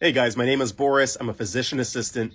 Hey guys, my name is Boris. I'm a physician assistant,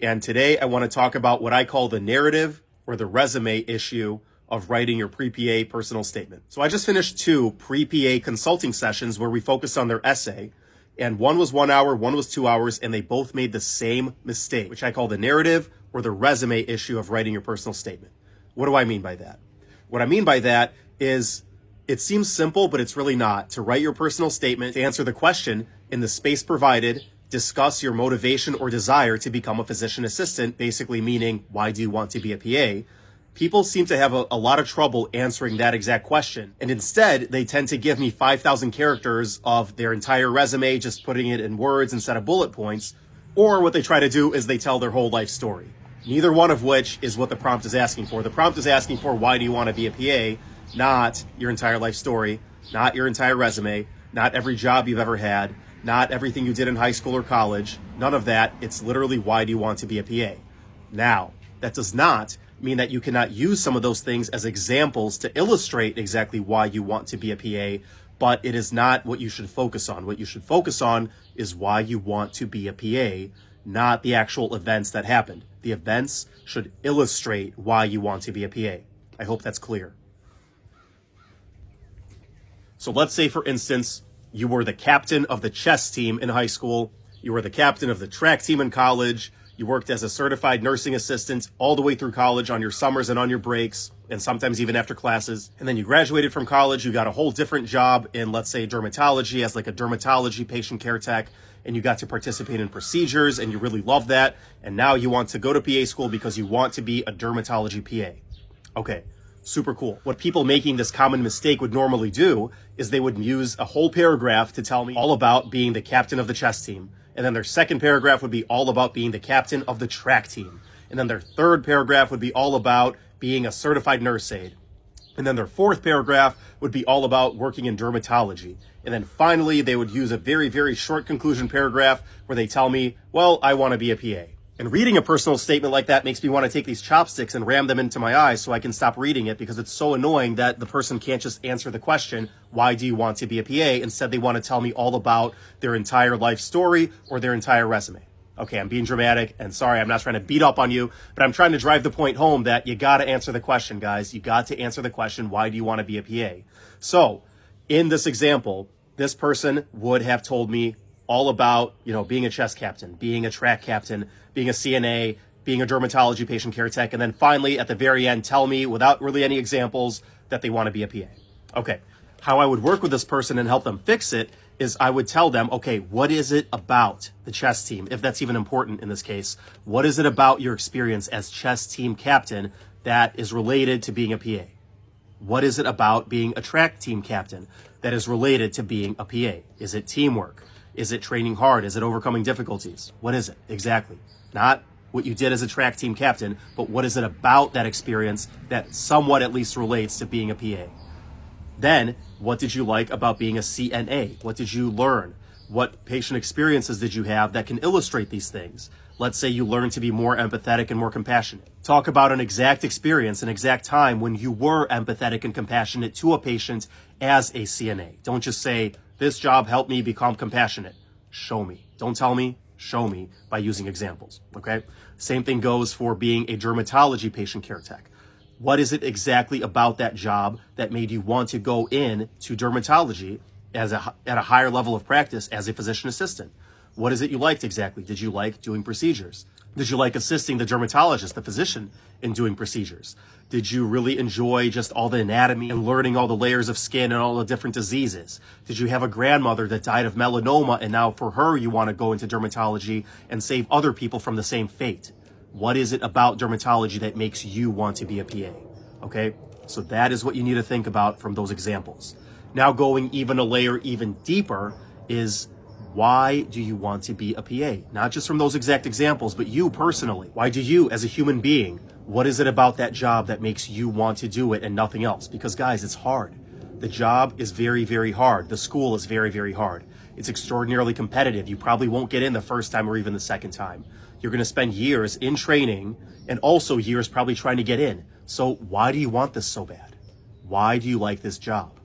and today I want to talk about what I call the narrative or the resume issue of writing your pre-PA personal statement. So I just finished 2 pre-PA consulting sessions where we focused on their essay, and one was 1 hour, one was 2 hours, and they both made the same mistake, which I call the narrative or the resume issue of writing your personal statement. What do I mean by that? What I mean by that is it seems simple, but it's really not. To write your personal statement, to answer the question in the space provided, discuss your motivation or desire to become a physician assistant, basically meaning, why do you want to be a PA? People seem to have a lot of trouble answering that exact question. And instead, they tend to give me 5,000 characters of their entire resume, just putting it in words instead of bullet points. Or what they try to do is they tell their whole life story. Neither one of which is what the prompt is asking for. The prompt is asking for, why do you want to be a PA? Not your entire life story, not your entire resume, not every job you've ever had, not everything you did in high school or college, none of that. It's literally, why do you want to be a PA? Now, that does not mean that you cannot use some of those things as examples to illustrate exactly why you want to be a PA, but it is not what you should focus on. What you should focus on is why you want to be a PA, not the actual events that happened. The events should illustrate why you want to be a PA. I hope that's clear. So let's say, for instance, you were the captain of the chess team in high school, you were the captain of the track team in college, you worked as a certified nursing assistant all the way through college on your summers and on your breaks, and sometimes even after classes. And then you graduated from college, you got a whole different job in, let's say, dermatology as like a dermatology patient care tech, and you got to participate in procedures, and you really love that. And now you want to go to PA school because you want to be a dermatology PA. Okay. Super cool. What people making this common mistake would normally do is they would use a whole paragraph to tell me all about being the captain of the chess team. And then their second paragraph would be all about being the captain of the track team. And then their third paragraph would be all about being a certified nurse aide. And then their fourth paragraph would be all about working in dermatology. And then finally, they would use a very, very short conclusion paragraph where they tell me, well, I want to be a PA. And reading a personal statement like that makes me want to take these chopsticks and ram them into my eyes so I can stop reading it, because it's so annoying that the person can't just answer the question, why do you want to be a PA? Instead, they want to tell me all about their entire life story or their entire resume. Okay, I'm being dramatic, and sorry, I'm not trying to beat up on you, but I'm trying to drive the point home that you got to answer the question, guys. You got to answer the question, why do you want to be a PA? So in this example, this person would have told me all about, being a chess captain, being a track captain, being a CNA, being a dermatology patient care tech, and then finally at the very end tell me without really any examples that they want to be a PA. Okay, how I would work with this person and help them fix it is I would tell them, okay, what is it about the chess team, if that's even important in this case? What is it about your experience as chess team captain that is related to being a PA? What is it about being a track team captain that is related to being a PA? Is it teamwork? Is it training hard? Is it overcoming difficulties? What is it exactly? Not what you did as a track team captain, but what is it about that experience that somewhat at least relates to being a PA? Then, what did you like about being a CNA? What did you learn? What patient experiences did you have that can illustrate these things? Let's say you learned to be more empathetic and more compassionate. Talk about an exact experience, an exact time when you were empathetic and compassionate to a patient as a CNA. Don't just say, this job helped me become compassionate. Show me. Don't tell me. Show me by using examples, okay? Same thing goes for being a dermatology patient care tech. What is it exactly about that job that made you want to go in to dermatology at a higher level of practice as a physician assistant? What is it you liked exactly? Did you like doing procedures? Did you like assisting the dermatologist, the physician, in doing procedures? Did you really enjoy just all the anatomy and learning all the layers of skin and all the different diseases? Did you have a grandmother that died of melanoma and now for her you want to go into dermatology and save other people from the same fate? What is it about dermatology that makes you want to be a PA? Okay, so that is what you need to think about from those examples. Now going even a layer even deeper is, why do you want to be a PA? Not just from those exact examples, but you personally. Why do you, as a human being, what is it about that job that makes you want to do it and nothing else? Because guys, it's hard. The job is very, very hard. The school is very, very hard. It's extraordinarily competitive. You probably won't get in the first time or even the second time. You're going to spend years in training and also years probably trying to get in. So why do you want this so bad? Why do you like this job?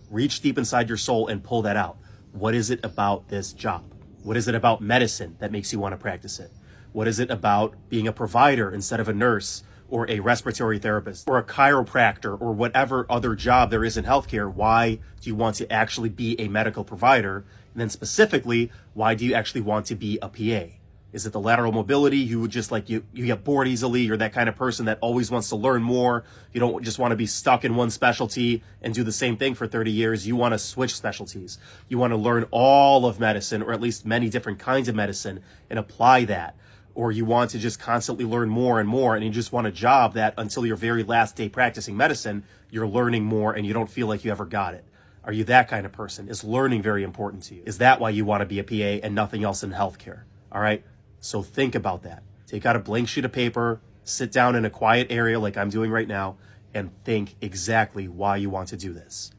Reach deep inside your soul and pull that out. What is it about this job? What is it about medicine that makes you want to practice it? What is it about being a provider instead of a nurse or a respiratory therapist or a chiropractor or whatever other job there is in healthcare? Why do you want to actually be a medical provider? And then specifically, why do you actually want to be a PA? Is it the lateral mobility? You just like you get bored easily. You're that kind of person that always wants to learn more. You don't just want to be stuck in one specialty and do the same thing for 30 years. You want to switch specialties. You want to learn all of medicine, or at least many different kinds of medicine, and apply that. Or you want to just constantly learn more and more, and you just want a job that until your very last day practicing medicine, you're learning more and you don't feel like you ever got it. Are you that kind of person? Is learning very important to you? Is that why you want to be a PA and nothing else in healthcare? All right. So think about that. Take out a blank sheet of paper, sit down in a quiet area like I'm doing right now, and think exactly why you want to do this.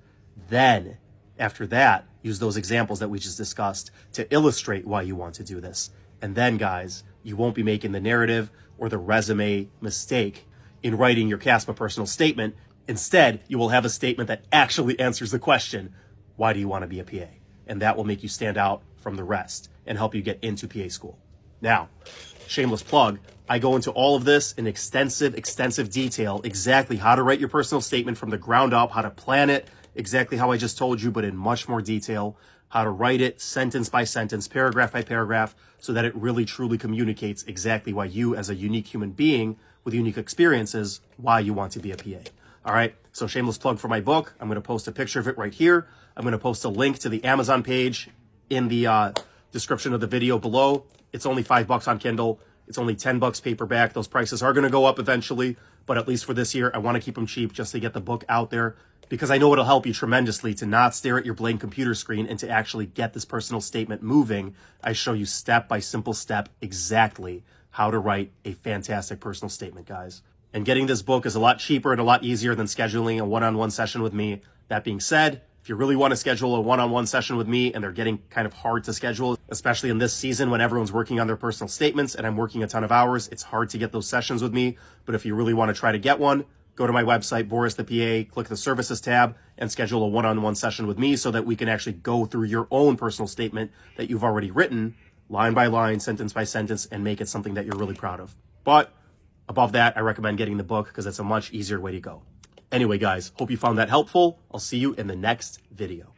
Then, after that, use those examples that we just discussed to illustrate why you want to do this. And then, guys, you won't be making the narrative or the resume mistake in writing your CASPA personal statement. Instead, you will have a statement that actually answers the question, why do you want to be a PA? And that will make you stand out from the rest and help you get into PA school. Now, shameless plug, I go into all of this in extensive detail, exactly how to write your personal statement from the ground up, how to plan it, exactly how I just told you, but in much more detail, how to write it sentence by sentence, paragraph by paragraph, so that it really truly communicates exactly why you, as a unique human being with unique experiences, why you want to be a PA. All right, so shameless plug for my book. I'm going to post a picture of it right here. I'm going to post a link to the Amazon page in the description of the video below. It's only $5 on Kindle. It's only $10 paperback. Those prices are going to go up eventually, but at least for this year, I want to keep them cheap just to get the book out there, because I know it'll help you tremendously to not stare at your blank computer screen and to actually get this personal statement moving. I show you step by simple step exactly how to write a fantastic personal statement, guys. And getting this book is a lot cheaper and a lot easier than scheduling a one-on-one session with me. That being said, if you really want to schedule a one-on-one session with me, and they're getting kind of hard to schedule, especially in this season when everyone's working on their personal statements and I'm working a ton of hours, it's hard to get those sessions with me. But if you really want to try to get one, go to my website, Boris the PA, click the services tab, and schedule a one-on-one session with me so that we can actually go through your own personal statement that you've already written, line by line, sentence by sentence, and make it something that you're really proud of. But above that, I recommend getting the book because it's a much easier way to go. Anyway, guys, hope you found that helpful. I'll see you in the next video.